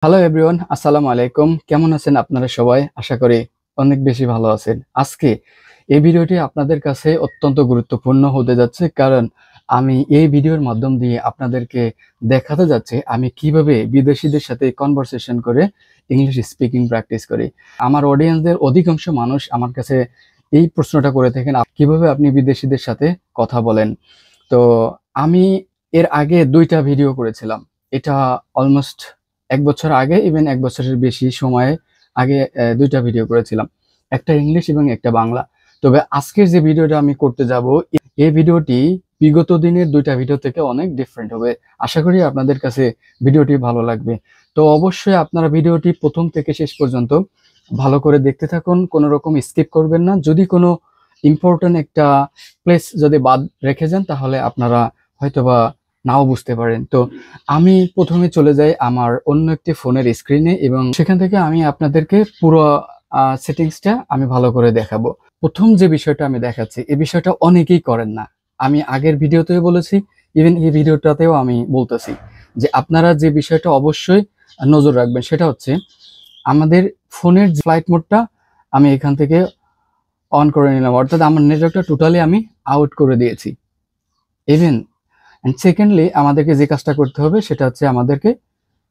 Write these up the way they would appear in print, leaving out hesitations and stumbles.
Hello everyone, আসসালামু আলাইকুম। কেমন আছেন আপনারা সবাই? আশা করি অনেক বেশি ভালো আছেন। আজকে এই ভিডিওটি আপনাদের কাছে অত্যন্ত গুরুত্বপূর্ণ হতে যাচ্ছে, কারণ আমি এই ভিডিওর মাধ্যম দিয়ে আপনাদেরকে দেখাতে যাচ্ছি আমি কিভাবে বিদেশিদের সাথে কনভারসেশন করে ইংলিশ স্পিকিং প্র্যাকটিস করি। আমার অডিয়েন্সদের অধিকাংশ মানুষ আমার কাছে এই প্রশ্নটা করে থাকেন, কিভাবে আপনি বিদেশিদের সাথে কথা বলেন। তো আমি এর আগে ২টা ভিডিও করেছিলাম। এটা অলমোস্ট ১ বছর আগে, ইভেন ১ বছরের বেশি সময় আগে ২টা ভিডিও করেছিলাম। একটা ইংলিশ এবং একটা বাংলা। তবে আজকের যে ভিডিওটা আমি করতে যাব, এই ভিডিওটি বিগত দিনের ২টা ভিডিও থেকে অনেক ডিফারেন্ট হবে। আশা করি আপনাদের কাছে ভিডিওটি ভালো লাগবে। তো অবশ্যই আপনারা ভিডিওটি ১ম থেকে শেষ পর্যন্ত ভালো করে দেখতে থাকুন। কোনো রকম স্কিপ করবেন না। যদি কোনো ইম্পোর্টেন্ট একটা প্লেস যদি বাদ রেখে যান, তাহলে আপনারা হয়তোবা নাও বুঝতে পারেন। তো আমি প্রথমে চলে যাই আমার অন্য একটি ফোনের স্ক্রিনে, এবং সেখান থেকে আমি আপনাদেরকে পুরো সেটিংসটা আমি ভালো করে দেখাবো। প্রথম যে বিষয়টা আমি দেখাচ্ছি, এই বিষয়টা অনেকেই করেন না। আমি আগের ভিডিওতেও বলেছি, ইভেন এই ভিডিওটাতেও আমি বলতেছি যে আপনারা যে বিষয়টা অবশ্যই নজর রাখবেন, সেটা হচ্ছে আমাদের ফোনের ফ্লাইট মোডটা আমি এখান থেকে অন করে নিলাম, অর্থাৎ আমার নেটওয়ার্কটা টোটালি আমি আউট করে দিয়েছি। ইভেন অ্যান্ড সেকেন্ডলি আমাদেরকে যে কাজটা করতে হবে সেটা হচ্ছে আমাদেরকে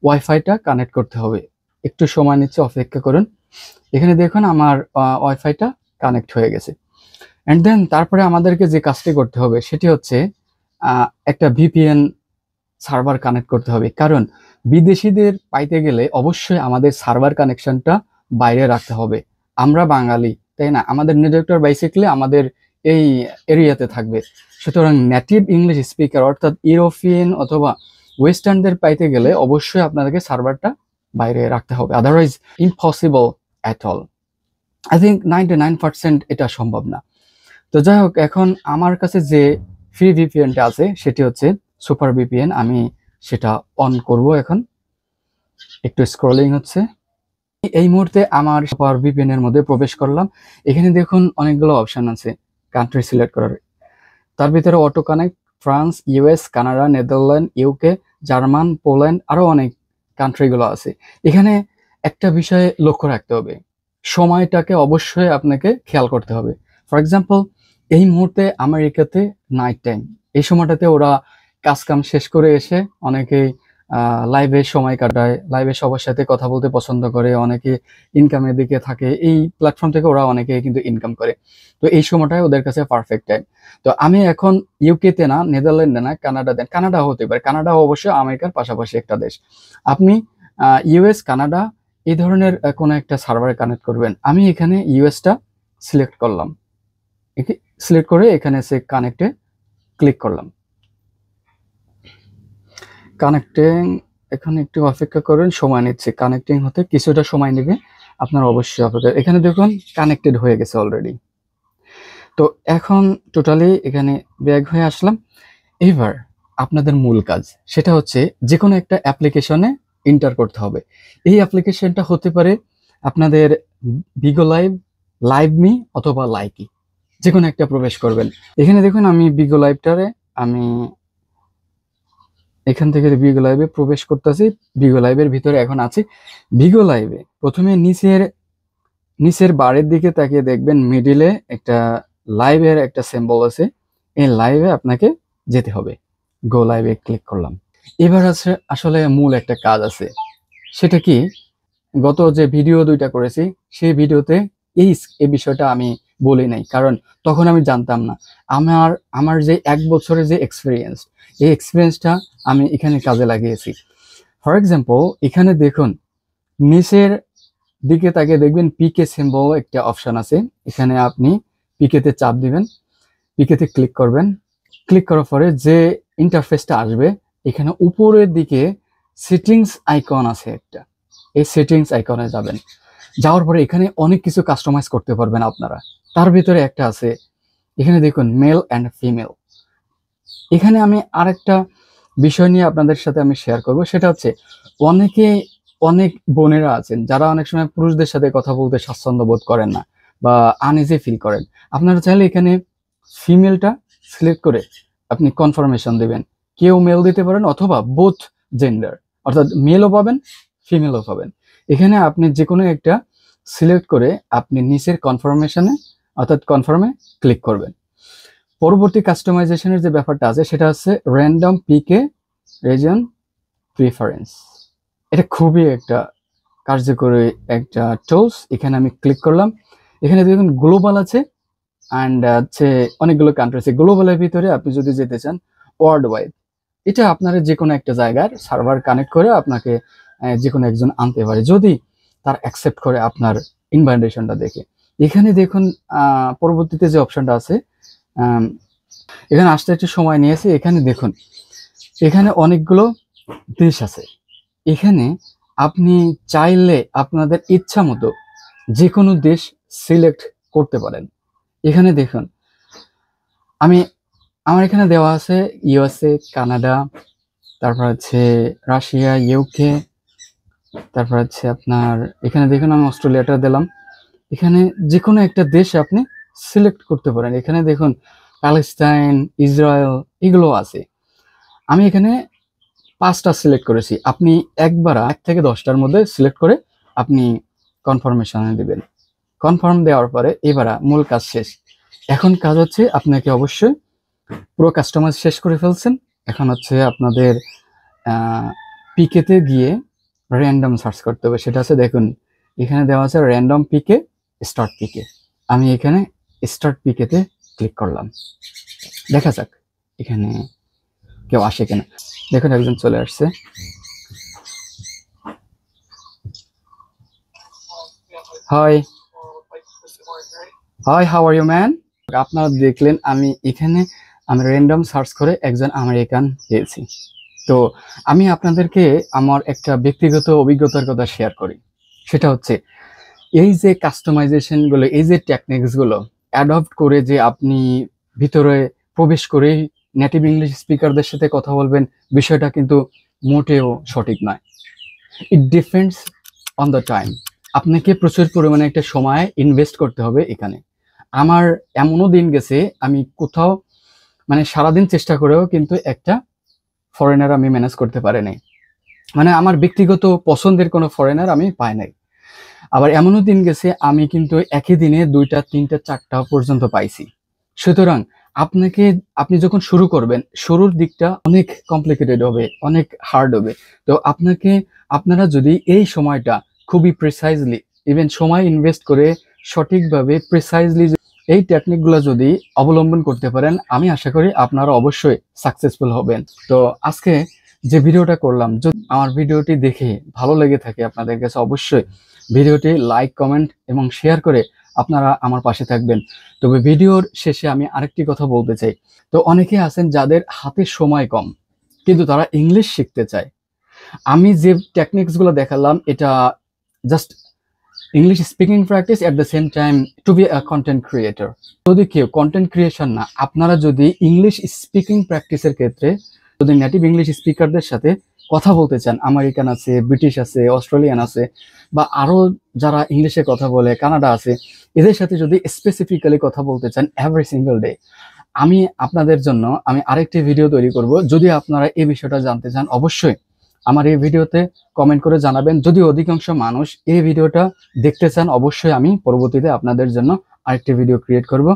ওয়াইফাইটা কানেক্ট করতে হবে। একটু সময় নিচ্ছে, অপেক্ষা করুন। এখানে দেখুন আমার ওয়াইফাইটা কানেক্ট হয়ে গেছে। অ্যান্ড দেন তারপরে আমাদেরকে যে কাজটি করতে হবে সেটি হচ্ছে একটা ভিপিএন সার্ভার কানেক্ট করতে হবে, কারণ বিদেশিদের পাইতে গেলে অবশ্যই আমাদের সার্ভার কানেকশনটা বাইরে রাখতে হবে। আমরা বাঙালি, তাই না? আমাদের নেটওয়ার্কটা বেসিক্যালি আমাদের এই এরিয়াতে থাকবে। সুতরাং নেটিভ ইংলিশ স্পিকার অর্থাৎ ইউরোপিয়ান অথবা ওয়েস্টার্নদের পাইতে গেলে অবশ্যই আপনাদেরকে সার্ভারটা বাইরে রাখতে হবে, otherwise impossible at all. I think 99% এটা সম্ভব না। তো যাই হোক, এখন আমার কাছে যে ফ্রি ভিপিএনটা আছে সেটি হচ্ছে সুপার ভিপিএন। আমি সেটা অন করব। এখন একটু স্ক্রলিং হচ্ছে। এই মুহূর্তে আমার সুপার ভিপিএন এর মধ্যে প্রবেশ করলাম। এখানে দেখুন অনেকগুলো অপশন আছে কান্ট্রি সিলেক্ট করার। তার ভিতরে auto connect, France, US, Canada, Netherland, UK, German, Poland, আরো অনেক কান্ট্রিগুলো আছে। এখানে একটা বিষয়ে লক্ষ্য রাখতে হবে, সময়টাকে অবশ্যই আপনাকে খেয়াল করতে হবে। ফর এক্সাম্পল, এই মুহূর্তে আমেরিকাতে নাইট টাইম। এই সময়টাতে ওরা কাজ কাম শেষ করে এসে অনেকেই লাইভে সময় কাটায়, লাইভে সবার সাথে কথা বলতে পছন্দ করে, অনেকে ইনকামের দিকে থাকে। এই প্ল্যাটফর্ম থেকে ওরা অনেকে কিন্তু ইনকাম করে। তো এই সময়টাই ওদের কাছে পারফেক্ট টাইম। তো আমি এখন ইউকেতে না, নেদারল্যান্ডে না, কানাডা হতে পারে। কানাডা অবশ্যই আমেরিকার পাশাপাশি একটা দেশ। আপনি ইউএস, কানাডা এই ধরনের কোনো একটা সার্ভারে কানেক্ট করবেন। আমি এখানে ইউএসটা সিলেক্ট করলাম। সিলেক্ট করে এখানে সে কানেক্টে ক্লিক করলাম। কানেক্টিং, এখানে একটু অপেক্ষা করেন, সময় নিচ্ছে কানেক্টিং হতে, কিছুটা সময় নেবে, আপনার অবশ্যই অপেক্ষা। এখানে দেখুন কানেক্টেড হয়ে গেছে অলরেডি। তো এখন টোটালি এখানে ব্যাক হয়ে আসলাম। এবার আপনাদের মূল কাজ সেটা হচ্ছে যে কোনো একটা অ্যাপ্লিকেশনে এন্টার করতে হবে। এই অ্যাপ্লিকেশনটা হতে পারে আপনাদের বিগো লাইভ, লাইভ মি অথবা লাইকি, যে কোনো একটা প্রবেশ করবেন। এখানে দেখুন আমি বিগো লাইভটারে আমি এখান থেকে বিগো লাইভে প্রবেশ করতেছি। বিগো লাইভের ভিতরে এখন আছি। বিগো লাইভে প্রথমে নিচের বারের দিকে তাকিয়ে দেখবেন মিডিলে একটা লাইভের একটা সিম্বল আছে। এই লাইভে আপনাকে যেতে হবে। গো লাইভে ক্লিক করলাম। এবার আছে আসলে মূল একটা কাজ আছে। সেটা কি, গত যে ভিডিও ২টা করেছি সেই ভিডিওতে এই বিষয়টা আমি বলি নাই, কারণ তখন আমি জানতাম না। আমার যে ১ বছরের যে এক্সপিরিয়েন্স, এই এক্সপিরিয়েন্সটা আমি এখানে কাজে লাগিয়েছি। ফর এক্সাম্পল, এখানে দেখুন নিচের দিকে তাকিয়ে দেখবেন পিকে সিম্বল একটা অপশন আছে। এখানে আপনি পিকেতে চাপ দিবেন, পিকেতে ক্লিক করবেন। ক্লিক করার পরে যে ইন্টারফেসটা আসবে, এখানে উপরের দিকে সেটিংস আইকন আছে একটা। এই সেটিংস আইকনে যাবেন। যাওয়ার পরে এখানে অনেক কিছু কাস্টমাইজ করতে পারবেন আপনারা। তার ভিতরে একটা আছে, এখানে দেখুন মেল অ্যান্ড ফিমেল। এখানে আমি আরেকটা বিষয় নিয়ে আপনাদের সাথে আমি শেয়ার করব, সেটা হচ্ছে অনেক বোনেরা আছেন যারা অনেক সময় পুরুষদের সাথে কথা বলতে স্বাচ্ছন্দ্য বোধ করেন না বা আনইজি ফিল করেন। আপনারা চাইলে এখানে ফিমেলটা সিলেক্ট করে আপনি কনফার্মেশন দিবেন। কেউ মেল দিতে পারেন অথবা বোথ জেন্ডার, অর্থাৎ মেলও পাবেন ফিমেলও পাবেন। এখানে আপনি যে কোনো একটা সিলেক্ট করে আপনি নিচের কনফার্মেশনে অর্থাৎ কনফার্মে ক্লিক করবেন। পরবর্তী কাস্টমাইজেশনের যে ব্যাপারটা আছে সেটা হচ্ছে র্যান্ডম পিকে রিজন প্রিফারেন্স। এটা খুবই একটা কার্যকরী একটা টুলস। এখানে আমি ক্লিক করলাম, এখানে দেখুন গ্লোবাল আছে অ্যান্ড হচ্ছে অনেকগুলো কান্ট্রি আছে। গ্লোবালের ভিতরে আপনি যদি যেতে চান ওয়ার্ল্ড ওয়াইড, এটা আপনার যে কোনো একটা জায়গার সার্ভার কানেক্ট করে আপনাকে যে কোনো একজন আনতে পারে যদি তার অ্যাকসেপ্ট করে আপনার ইনভাইটেশনটা দেখে। এখানে দেখুন পরবর্তীতে যে অপশনটা আছে, এখানে আসতে একটু সময় নিয়েছে। এখানে দেখুন এখানে অনেকগুলো দেশ আছে। এখানে আপনি চাইলে আপনাদের ইচ্ছা মতো যে কোনো দেশ সিলেক্ট করতে পারেন। এখানে দেখুন আমার এখানে দেওয়া আছে ইউএসএ, কানাডা, তারপর হচ্ছে রাশিয়া, ইউকে, তারপর হচ্ছে আপনার এখানে দেখুন আমি অস্ট্রেলিয়াটা দিলাম। এখানে যে কোনো একটা দেশ আপনি সিলেক্ট করতে পারেন। এখানে দেখুন প্যালেস্টাইন, ইসরায়েল এগুলো আছে। আমি এখানে 5টা সিলেক্ট করেছি। আপনি একবার 1 থেকে 10টার মধ্যে সিলেক্ট করে আপনি কনফার্মেশনে দিবেন। কনফার্ম দেওয়ার পরে এবার মূল কাজ শেষ। এখন কাজ হচ্ছে আপনাকে অবশ্যই পুরো কাস্টমাইজ শেষ করে ফেলছেন। এখন হচ্ছে আপনাদের পিকেতে গিয়ে র্যান্ডম সার্চ করতে হবে। সেটা আছে দেখুন এখানে দেওয়া আছে র্যান্ডম পিকে, স্টার্ট পিকে। আমি এখানে স্টার্ট পিকেতে ক্লিক করলাম। দেখা যাক এখানে কেউ আসে কিনা। দেখুন একজন চলে আসছে। Hi hi, how are you man? আপনারা দেখলেন আমি র্যান্ডম সার্চ করে একজন আমেরিকান পেয়েছি। তো আমি আপনাদেরকে আমার একটা ব্যক্তিগত অভিজ্ঞতার কথা শেয়ার করি। সেটা হচ্ছে এই যে কাস্টমাইজেশনগুলো, এই যে টেকনিক্সগুলো অ্যাডপ্ট করে যে আপনি ভিতরে প্রবেশ করেই নেটিভ ইংলিশ স্পিকারদের সাথে কথা বলবেন, বিষয়টা কিন্তু মোটেও সঠিক নয়। It depends on the time. আপনাকে প্রচুর পরিমাণে একটা সময় ইনভেস্ট করতে হবে এখানে। আমার এমনও দিন গেছে আমি কোথাও মানে সারাদিন চেষ্টা করেও কিন্তু একটা ফরেনার আমি ম্যানেজ করতে পারি নাই। মানে আমার ব্যক্তিগত পছন্দের কোনো ফরেনার আমি পাই নাই। আবার এমনও দিন গেছে আমি কিন্তু একই দিনে 2টা, 3টা, 4টা পর্যন্ত পাইছি। সুতরাং আপনি যখন শুরু করবেন, শুরুর দিকটা অনেক কমপ্লিকেটেড হবে, অনেক হার্ড হবে। তো আপনারা যদি এই সময়টা খুবই প্রিসাইজলি, ইভেন সময় ইনভেস্ট করে সঠিকভাবে প্রিসাইজলি এই টেকনিকগুলো যদি অবলম্বন করতে পারেন, আমি আশা করি আপনারা অবশ্যই সাকসেসফুল হবেন। তো আজকে যে ভিডিওটা করলাম, যদি আমার ভিডিওটি দেখে ভালো লেগে থাকে আপনাদের কাছে, অবশ্যই ভিডিওটি লাইক, কমেন্ট এবং শেয়ার করে আপনারা আমার পাশে থাকবেন। তবে ভিডিওর শেষে আমি আরেকটি কথা বলতে চাই। তো অনেকে আছেন যাদের হাতে সময় কম কিন্তু তারা ইংলিশ শিখতে চায়। আমি যে টেকনিক্সগুলো দেখালাম এটা just English speaking practice at the same time to be a content creator. যদি কেউ কন্টেন্ট ক্রিয়েশন না, আপনারা যদি ইংলিশ স্পিকিং প্র্যাকটিসের ক্ষেত্রে যদি নেটিভ ইংলিশ স্পিকারদের সাথে কথা বলতে চান, আমেরিকান আছে, ব্রিটিশ আছে, অস্ট্রেলিয়ান আছে, বা আরও যারা ইংলিশে কথা বলে কানাডা আছে, এদের সাথে যদি স্পেসিফিক্যালি কথা বলতে চান এভরি সিঙ্গেল ডে, আমি আপনাদের জন্য আরেকটি ভিডিও তৈরি করব। যদি আপনারা এই বিষয়টা জানতে চান, অবশ্যই আমার এই ভিডিওতে কমেন্ট করে জানাবেন। যদি অধিকাংশ মানুষ এই ভিডিওটা দেখতে চান, অবশ্যই আমি পরবর্তীতে আপনাদের জন্য আরেকটি ভিডিও ক্রিয়েট করব।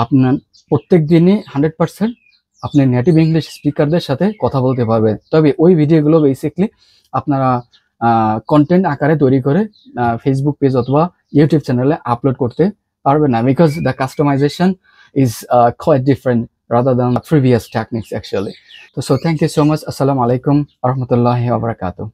আপনার প্রত্যেক দিনই 100% আপনি নেটিভ ইংলিশ স্পিকারদের সাথে কথা বলতে পারবেন। তবে ওই ভিডিওগুলো বেসিকলি আপনারা কন্টেন্ট আকারে তৈরি করে ফেসবুক পেজ অথবা ইউটিউব চ্যানেলে আপলোড করতে পারবেন না, because the customization is quite different rather than previous techniques actually. So thank you so much. Assalamu alaikum warahmatullahi wabarakatuh.